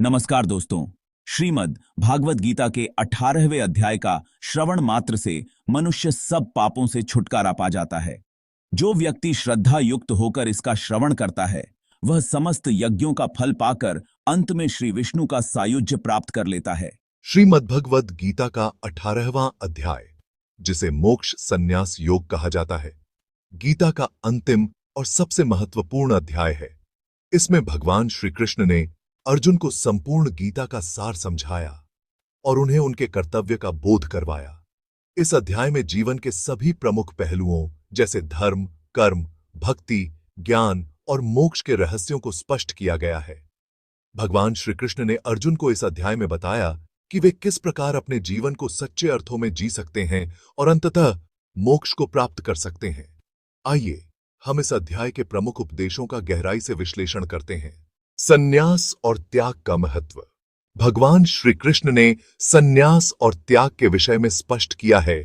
नमस्कार दोस्तों। श्रीमद् भागवत गीता के 18वें अध्याय का श्रवण मात्र से मनुष्य सब पापों से छुटकारा पा जाता है। जो व्यक्ति श्रद्धा युक्त होकर इसका श्रवण करता है वह समस्त यज्ञों का फल पाकर अंत में श्री विष्णु का सायुज्य प्राप्त कर लेता है। श्रीमद्भगवद गीता का 18वां अध्याय, जिसे मोक्ष संन्यास योग कहा जाता है, गीता का अंतिम और सबसे महत्वपूर्ण अध्याय है। इसमें भगवान श्री कृष्ण ने अर्जुन को संपूर्ण गीता का सार समझाया और उन्हें उनके कर्तव्य का बोध करवाया। इस अध्याय में जीवन के सभी प्रमुख पहलुओं जैसे धर्म, कर्म, भक्ति, ज्ञान और मोक्ष के रहस्यों को स्पष्ट किया गया है। भगवान श्री कृष्ण ने अर्जुन को इस अध्याय में बताया कि वे किस प्रकार अपने जीवन को सच्चे अर्थों में जी सकते हैं और अंततः मोक्ष को प्राप्त कर सकते हैं। आइए हम इस अध्याय के प्रमुख उपदेशों का गहराई से विश्लेषण करते हैं। संन्यास और त्याग का महत्व। भगवान श्री कृष्ण ने संन्यास और त्याग के विषय में स्पष्ट किया है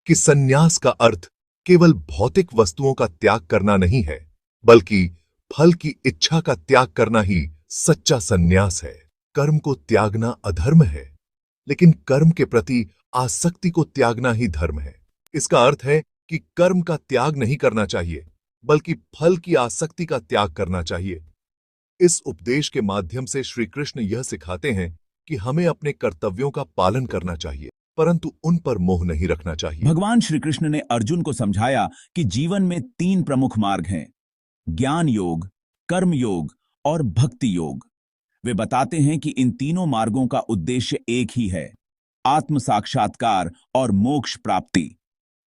कि संन्यास का अर्थ केवल भौतिक वस्तुओं का त्याग करना नहीं है, बल्कि फल की इच्छा का त्याग करना ही सच्चा संन्यास है। कर्म को त्यागना अधर्म है, लेकिन कर्म के प्रति आसक्ति को त्यागना ही धर्म है। इसका अर्थ है कि कर्म का त्याग नहीं करना चाहिए, बल्कि फल की आसक्ति का त्याग करना चाहिए। इस उपदेश के माध्यम से श्री कृष्ण यह सिखाते हैं कि हमें अपने कर्तव्यों का पालन करना चाहिए, परंतु उन पर मोह नहीं रखना चाहिए। भगवान श्री कृष्ण ने अर्जुन को समझाया कि जीवन में 3 प्रमुख मार्ग हैं: ज्ञान योग, कर्म योग और भक्ति योग। वे बताते हैं कि इन तीनों मार्गों का उद्देश्य एक ही है, आत्म साक्षात्कार और मोक्ष प्राप्ति।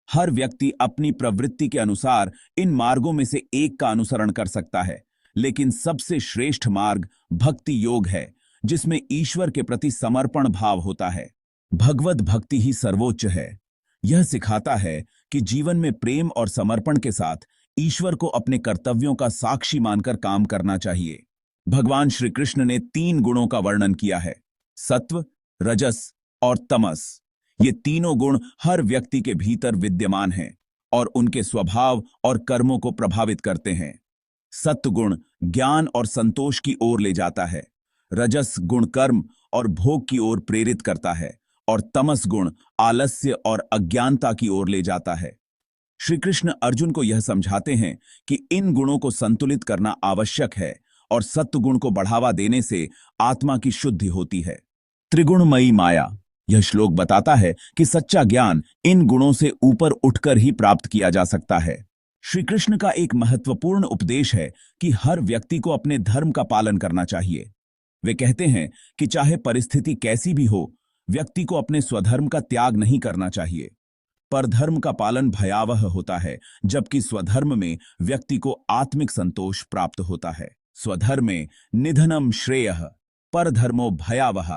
हर व्यक्ति अपनी प्रवृत्ति के अनुसार इन मार्गों में से एक का अनुसरण कर सकता है, लेकिन सबसे श्रेष्ठ मार्ग भक्ति योग है, जिसमें ईश्वर के प्रति समर्पण भाव होता है। भगवत भक्ति ही सर्वोच्च है। यह सिखाता है कि जीवन में प्रेम और समर्पण के साथ ईश्वर को अपने कर्तव्यों का साक्षी मानकर काम करना चाहिए। भगवान श्री कृष्ण ने 3 गुणों का वर्णन किया है: सत्व, रजस और तमस। ये तीनों गुण हर व्यक्ति के भीतर विद्यमान हैं और उनके स्वभाव और कर्मों को प्रभावित करते हैं। सत्व गुण ज्ञान और संतोष की ओर ले जाता है, रजस गुण कर्म और भोग की ओर प्रेरित करता है और तमस गुण आलस्य और अज्ञानता की ओर ले जाता है। श्री कृष्ण अर्जुन को यह समझाते हैं कि इन गुणों को संतुलित करना आवश्यक है और सत्व गुण को बढ़ावा देने से आत्मा की शुद्धि होती है। त्रिगुणमयी माया। यह श्लोक बताता है कि सच्चा ज्ञान इन गुणों से ऊपर उठकर ही प्राप्त किया जा सकता है। श्री कृष्ण का एक महत्वपूर्ण उपदेश है कि हर व्यक्ति को अपने धर्म का पालन करना चाहिए। वे कहते हैं कि चाहे परिस्थिति कैसी भी हो, व्यक्ति को अपने स्वधर्म का त्याग नहीं करना चाहिए। परधर्म का पालन भयावह होता है, जबकि स्वधर्म में व्यक्ति को आत्मिक संतोष प्राप्त होता है। स्वधर्मे निधनम श्रेयः, परधर्मो भयावह।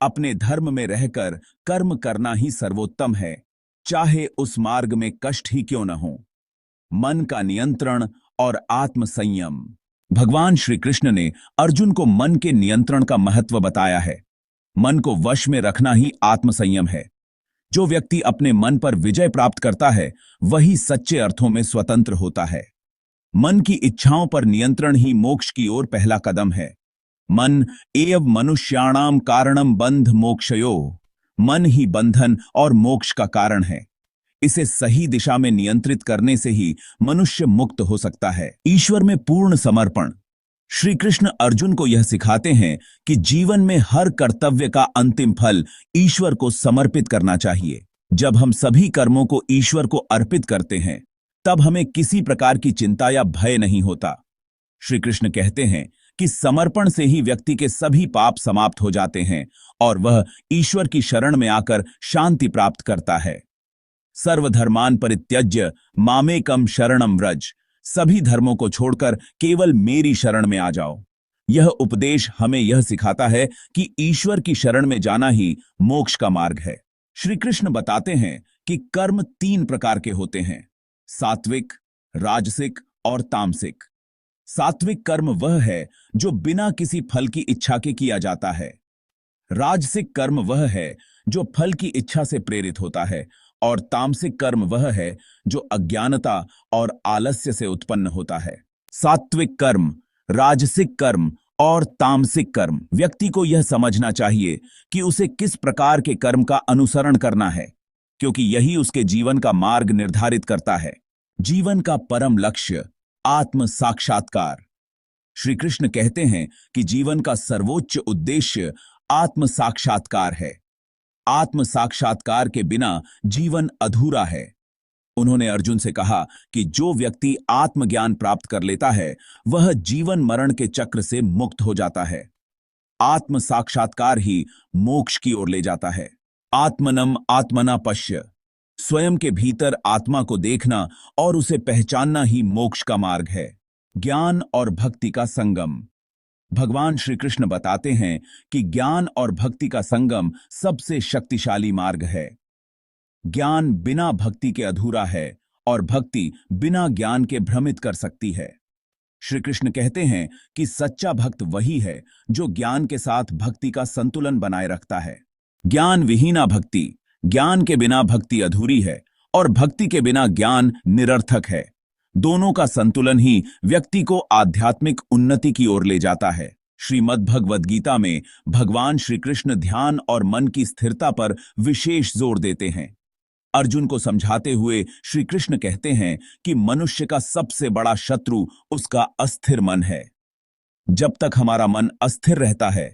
अपने धर्म में रहकर कर्म करना ही सर्वोत्तम है, चाहे उस मार्ग में कष्ट ही क्यों न हो। मन का नियंत्रण और आत्म संयम। भगवान श्री कृष्ण ने अर्जुन को मन के नियंत्रण का महत्व बताया है। मन को वश में रखना ही आत्म संयम है। जो व्यक्ति अपने मन पर विजय प्राप्त करता है वही सच्चे अर्थों में स्वतंत्र होता है। मन की इच्छाओं पर नियंत्रण ही मोक्ष की ओर पहला कदम है। मन एव मनुष्याणाम कारणम बंध मोक्षयो। मन ही बंधन और मोक्ष का कारण है। इसे सही दिशा में नियंत्रित करने से ही मनुष्य मुक्त हो सकता है। ईश्वर में पूर्ण समर्पण। श्री कृष्ण अर्जुन को यह सिखाते हैं कि जीवन में हर कर्तव्य का अंतिम फल ईश्वर को समर्पित करना चाहिए। जब हम सभी कर्मों को ईश्वर को अर्पित करते हैं, तब हमें किसी प्रकार की चिंता या भय नहीं होता। श्री कृष्ण कहते हैं कि समर्पण से ही व्यक्ति के सभी पाप समाप्त हो जाते हैं और वह ईश्वर की शरण में आकर शांति प्राप्त करता है। सर्वधर्मान परित्यज्य मामेकम शरणम व्रज। सभी धर्मों को छोड़कर केवल मेरी शरण में आ जाओ। यह उपदेश हमें यह सिखाता है कि ईश्वर की शरण में जाना ही मोक्ष का मार्ग है। श्री कृष्ण बताते हैं कि कर्म 3 प्रकार के होते हैं: सात्विक, राजसिक और तामसिक। सात्विक कर्म वह है जो बिना किसी फल की इच्छा के किया जाता है। राजसिक कर्म वह है जो फल की इच्छा से प्रेरित होता है और तामसिक कर्म वह है जो अज्ञानता और आलस्य से उत्पन्न होता है। सात्विक कर्म, राजसिक कर्म और तामसिक कर्म। व्यक्ति को यह समझना चाहिए कि उसे किस प्रकार के कर्म का अनुसरण करना है, क्योंकि यही उसके जीवन का मार्ग निर्धारित करता है। जीवन का परम लक्ष्य आत्म साक्षात्कार। श्री कृष्ण कहते हैं कि जीवन का सर्वोच्च उद्देश्य आत्म साक्षात्कार है। आत्म साक्षात्कार के बिना जीवन अधूरा है। उन्होंने अर्जुन से कहा कि जो व्यक्ति आत्मज्ञान प्राप्त कर लेता है वह जीवन मरण के चक्र से मुक्त हो जाता है। आत्म साक्षात्कार ही मोक्ष की ओर ले जाता है। आत्मनम आत्मना पश्य। स्वयं के भीतर आत्मा को देखना और उसे पहचानना ही मोक्ष का मार्ग है। ज्ञान और भक्ति का संगम। भगवान श्री कृष्ण बताते हैं कि ज्ञान और भक्ति का संगम सबसे शक्तिशाली मार्ग है। ज्ञान बिना भक्ति के अधूरा है और भक्ति बिना ज्ञान के भ्रमित कर सकती है। श्री कृष्ण कहते हैं कि सच्चा भक्त वही है जो ज्ञान के साथ भक्ति का संतुलन बनाए रखता है। ज्ञान विहीना भक्ति, ज्ञान के बिना भक्ति अधूरी है और भक्ति के बिना ज्ञान निरर्थक है। दोनों का संतुलन ही व्यक्ति को आध्यात्मिक उन्नति की ओर ले जाता है। श्रीमद् भगवद गीता में भगवान श्री कृष्ण ध्यान और मन की स्थिरता पर विशेष जोर देते हैं। अर्जुन को समझाते हुए श्री कृष्ण कहते हैं कि मनुष्य का सबसे बड़ा शत्रु उसका अस्थिर मन है। जब तक हमारा मन अस्थिर रहता है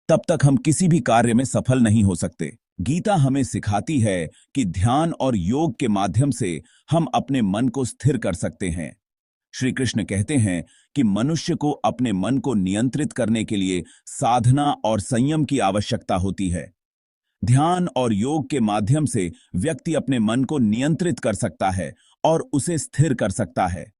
तब तक हम किसी भी कार्य में सफल नहीं हो सकते। गीता हमें सिखाती है कि ध्यान और योग के माध्यम से हम अपने मन को स्थिर कर सकते हैं। श्री कृष्ण कहते हैं कि मनुष्य को अपने मन को नियंत्रित करने के लिए साधना और संयम की आवश्यकता होती है। ध्यान और योग के माध्यम से व्यक्ति अपने मन को नियंत्रित कर सकता है और उसे स्थिर कर सकता है।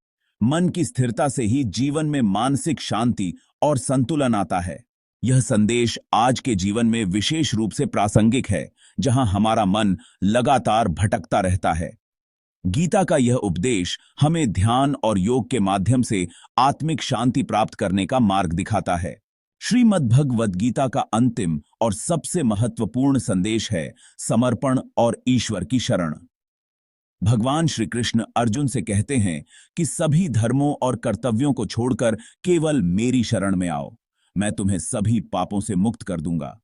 मन की स्थिरता से ही जीवन में मानसिक शांति और संतुलन आता है। यह संदेश आज के जीवन में विशेष रूप से प्रासंगिक है, जहां हमारा मन लगातार भटकता रहता है। गीता का यह उपदेश हमें ध्यान और योग के माध्यम से आत्मिक शांति प्राप्त करने का मार्ग दिखाता है। श्रीमद् भगवद गीता का अंतिम और सबसे महत्वपूर्ण संदेश है समर्पण और ईश्वर की शरण। भगवान श्री कृष्ण अर्जुन से कहते हैं कि सभी धर्मों और कर्तव्यों को छोड़कर केवल मेरी शरण में आओ, मैं तुम्हें सभी पापों से मुक्त कर दूंगा।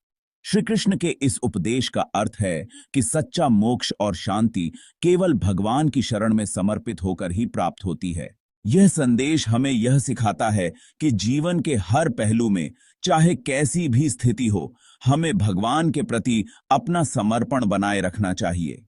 श्री कृष्ण के इस उपदेश का अर्थ है कि सच्चा मोक्ष और शांति केवल भगवान की शरण में समर्पित होकर ही प्राप्त होती है। यह संदेश हमें यह सिखाता है कि जीवन के हर पहलू में, चाहे कैसी भी स्थिति हो, हमें भगवान के प्रति अपना समर्पण बनाए रखना चाहिए।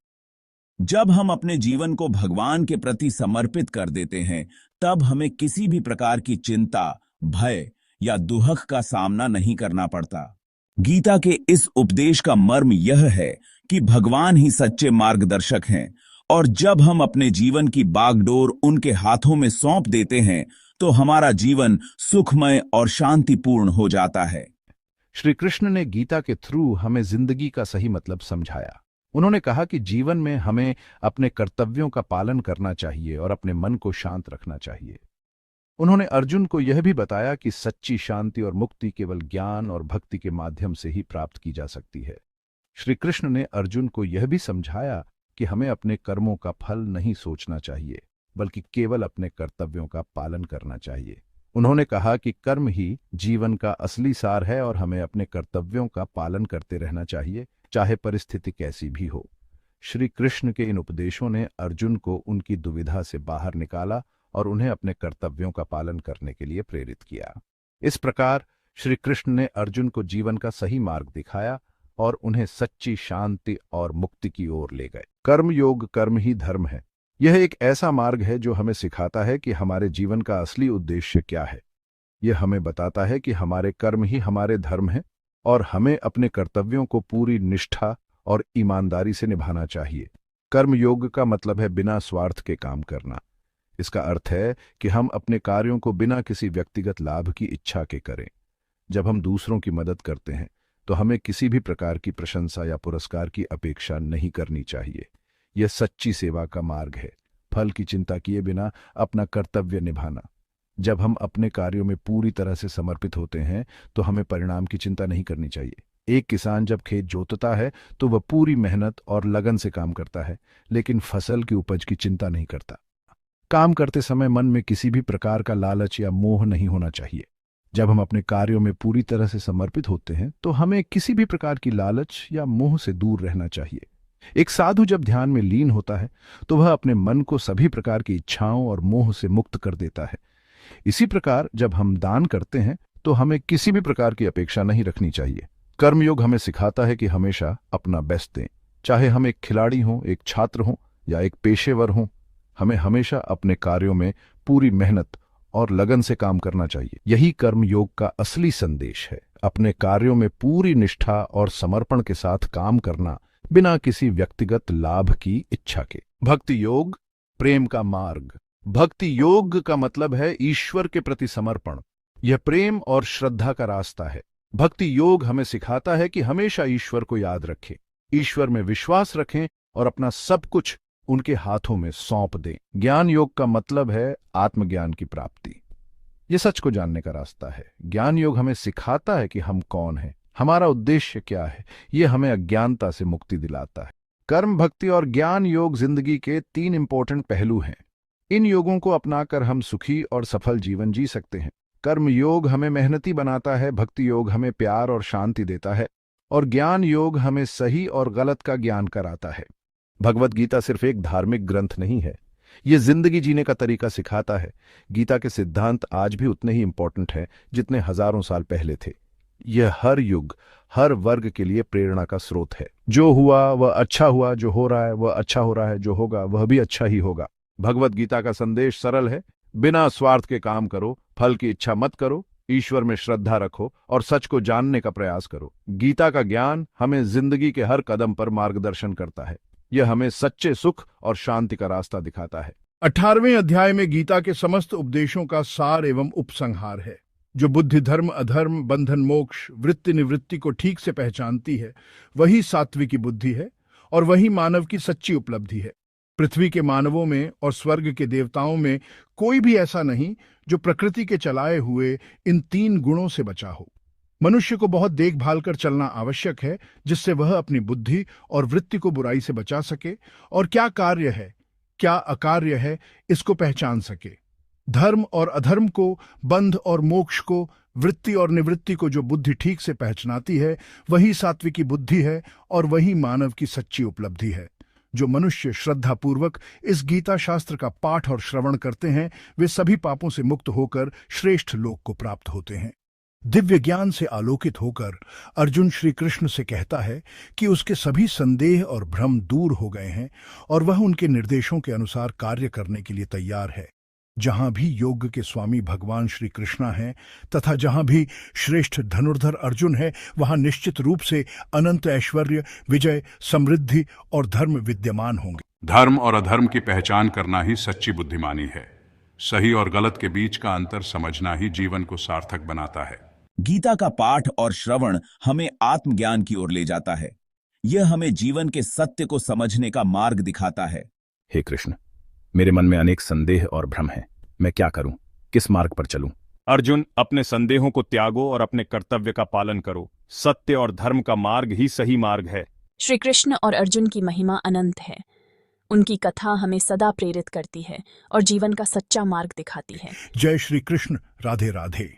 जब हम अपने जीवन को भगवान के प्रति समर्पित कर देते हैं, तब हमें किसी भी प्रकार की चिंता, भय या दुहक का सामना नहीं करना पड़ता। गीता के इस उपदेश का मर्म यह है कि भगवान ही सच्चे मार्गदर्शक हैं और जब हम अपने जीवन की बागडोर उनके हाथों में सौंप देते हैं तो हमारा जीवन सुखमय और शांतिपूर्ण हो जाता है। श्री कृष्ण ने गीता के थ्रू हमें जिंदगी का सही मतलब समझाया। उन्होंने कहा कि जीवन में हमें अपने कर्तव्यों का पालन करना चाहिए और अपने मन को शांत रखना चाहिए। उन्होंने अर्जुन को यह भी बताया कि सच्ची शांति और मुक्ति केवल ज्ञान और भक्ति के माध्यम से ही प्राप्त की जा सकती है। श्री कृष्ण ने अर्जुन को यह भी समझाया कि हमें अपने कर्मों का फल नहीं सोचना चाहिए, बल्कि केवल अपने कर्तव्यों का पालन करना चाहिए। उन्होंने कहा कि कर्म ही जीवन का असली सार है और हमें अपने कर्तव्यों का पालन करते रहना चाहिए, चाहे परिस्थिति कैसी भी हो। श्री कृष्ण के इन उपदेशों ने अर्जुन को उनकी दुविधा से बाहर निकाला और उन्हें अपने कर्तव्यों का पालन करने के लिए प्रेरित किया। इस प्रकार श्री कृष्ण ने अर्जुन को जीवन का सही मार्ग दिखाया और उन्हें सच्ची शांति और मुक्ति की ओर ले गए। कर्म योग, कर्म ही धर्म है। यह एक ऐसा मार्ग है जो हमें सिखाता है कि हमारे जीवन का असली उद्देश्य क्या है। यह हमें बताता है कि हमारे कर्म ही हमारे धर्म हैं और हमें अपने कर्तव्यों को पूरी निष्ठा और ईमानदारी से निभाना चाहिए। कर्म योग का मतलब है बिना स्वार्थ के काम करना। इसका अर्थ है कि हम अपने कार्यों को बिना किसी व्यक्तिगत लाभ की इच्छा के करें। जब हम दूसरों की मदद करते हैं तो हमें किसी भी प्रकार की प्रशंसा या पुरस्कार की अपेक्षा नहीं करनी चाहिए। यह सच्ची सेवा का मार्ग है, फल की चिंता किए बिना अपना कर्तव्य निभाना। जब हम अपने कार्यों में पूरी तरह से समर्पित होते हैं तो हमें परिणाम की चिंता नहीं करनी चाहिए। एक किसान जब खेत जोतता है तो वह पूरी मेहनत और लगन से काम करता है, लेकिन फसल की उपज की चिंता नहीं करता। काम करते समय मन में किसी भी प्रकार का लालच या मोह नहीं होना चाहिए। जब हम अपने कार्यों में पूरी तरह से समर्पित होते हैं तो हमें किसी भी प्रकार की लालच या मोह से दूर रहना चाहिए। एक साधु जब ध्यान में लीन होता है तो वह अपने मन को सभी प्रकार की इच्छाओं और मोह से मुक्त कर देता है। इसी प्रकार जब हम दान करते हैं तो हमें किसी भी प्रकार की अपेक्षा नहीं रखनी चाहिए। कर्मयोग हमें सिखाता है कि हमेशा अपना बेस्ट दें, चाहे हम एक खिलाड़ी हों, एक छात्र हों या एक पेशेवर हों। हमें हमेशा अपने कार्यों में पूरी मेहनत और लगन से काम करना चाहिए। यही कर्मयोग का असली संदेश है, अपने कार्यों में पूरी निष्ठा और समर्पण के साथ काम करना बिना किसी व्यक्तिगत लाभ की इच्छा के। भक्ति योग, प्रेम का मार्ग। भक्ति योग का मतलब है ईश्वर के प्रति समर्पण। यह प्रेम और श्रद्धा का रास्ता है। भक्ति योग हमें सिखाता है कि हमेशा ईश्वर को याद रखें, ईश्वर में विश्वास रखें और अपना सब कुछ उनके हाथों में सौंप दें। ज्ञान योग का मतलब है आत्मज्ञान की प्राप्ति। यह सच को जानने का रास्ता है। ज्ञान योग हमें सिखाता है कि हम कौन हैं, हमारा उद्देश्य क्या है। यह हमें अज्ञानता से मुक्ति दिलाता है। कर्म, भक्ति और ज्ञान योग जिंदगी के 3 इंपॉर्टेंट पहलू हैं। इन योगों को अपनाकर हम सुखी और सफल जीवन जी सकते हैं। कर्म योग हमें मेहनती बनाता है, भक्ति योग हमें प्यार और शांति देता है और ज्ञान योग हमें सही और गलत का ज्ञान कराता है। भगवत गीता सिर्फ एक धार्मिक ग्रंथ नहीं है, ये जिंदगी जीने का तरीका सिखाता है। गीता के सिद्धांत आज भी उतने ही इंपॉर्टेंट हैं जितने हजारों साल पहले थे। यह हर युग, हर वर्ग के लिए प्रेरणा का स्रोत है। जो हुआ वह अच्छा हुआ, जो हो रहा है वह अच्छा हो रहा है, जो होगा वह भी अच्छा ही होगा। भगवत गीता का संदेश सरल है, बिना स्वार्थ के काम करो, फल की इच्छा मत करो, ईश्वर में श्रद्धा रखो और सच को जानने का प्रयास करो। गीता का ज्ञान हमें जिंदगी के हर कदम पर मार्गदर्शन करता है। यह हमें सच्चे सुख और शांति का रास्ता दिखाता है। 18वें अध्याय में गीता के समस्त उपदेशों का सार एवं उपसंहार है। जो बुद्धि, धर्म, अधर्म, बंधन, मोक्ष, वृत्ति, निवृत्ति को ठीक से पहचानती है, वही सात्विकी बुद्धि है और वही मानव की सच्ची उपलब्धि है। पृथ्वी के मानवों में और स्वर्ग के देवताओं में कोई भी ऐसा नहीं जो प्रकृति के चलाए हुए इन 3 गुणों से बचा हो। मनुष्य को बहुत देखभाल कर चलना आवश्यक है, जिससे वह अपनी बुद्धि और वृत्ति को बुराई से बचा सके और क्या कार्य है, क्या अकार्य है, इसको पहचान सके। धर्म और अधर्म को, बंध और मोक्ष को, वृत्ति और निवृत्ति को जो बुद्धि ठीक से पहचानती है, वही सात्विकी बुद्धि है और वही मानव की सच्ची उपलब्धि है। जो मनुष्य श्रद्धापूर्वक इस गीता शास्त्र का पाठ और श्रवण करते हैं, वे सभी पापों से मुक्त होकर श्रेष्ठ लोक को प्राप्त होते हैं। दिव्य ज्ञान से आलोकित होकर अर्जुन श्री कृष्ण से कहता है कि उसके सभी संदेह और भ्रम दूर हो गए हैं और वह उनके निर्देशों के अनुसार कार्य करने के लिए तैयार है। जहां भी योग के स्वामी भगवान श्री कृष्णा हैं तथा जहां भी श्रेष्ठ धनुर्धर अर्जुन है, वहां निश्चित रूप से अनंत ऐश्वर्य, विजय, समृद्धि और धर्म विद्यमान होंगे। धर्म और अधर्म की पहचान करना ही सच्ची बुद्धिमानी है। सही और गलत के बीच का अंतर समझना ही जीवन को सार्थक बनाता है। गीता का पाठ और श्रवण हमें आत्मज्ञान की ओर ले जाता है। यह हमें जीवन के सत्य को समझने का मार्ग दिखाता है। हे कृष्ण, मेरे मन में अनेक संदेह और भ्रम हैं। मैं क्या करूं? किस मार्ग पर चलूं? अर्जुन, अपने संदेहों को त्यागो और अपने कर्तव्य का पालन करो। सत्य और धर्म का मार्ग ही सही मार्ग है। श्री कृष्ण और अर्जुन की महिमा अनंत है। उनकी कथा हमें सदा प्रेरित करती है और जीवन का सच्चा मार्ग दिखाती है। जय श्री कृष्ण। राधे राधे।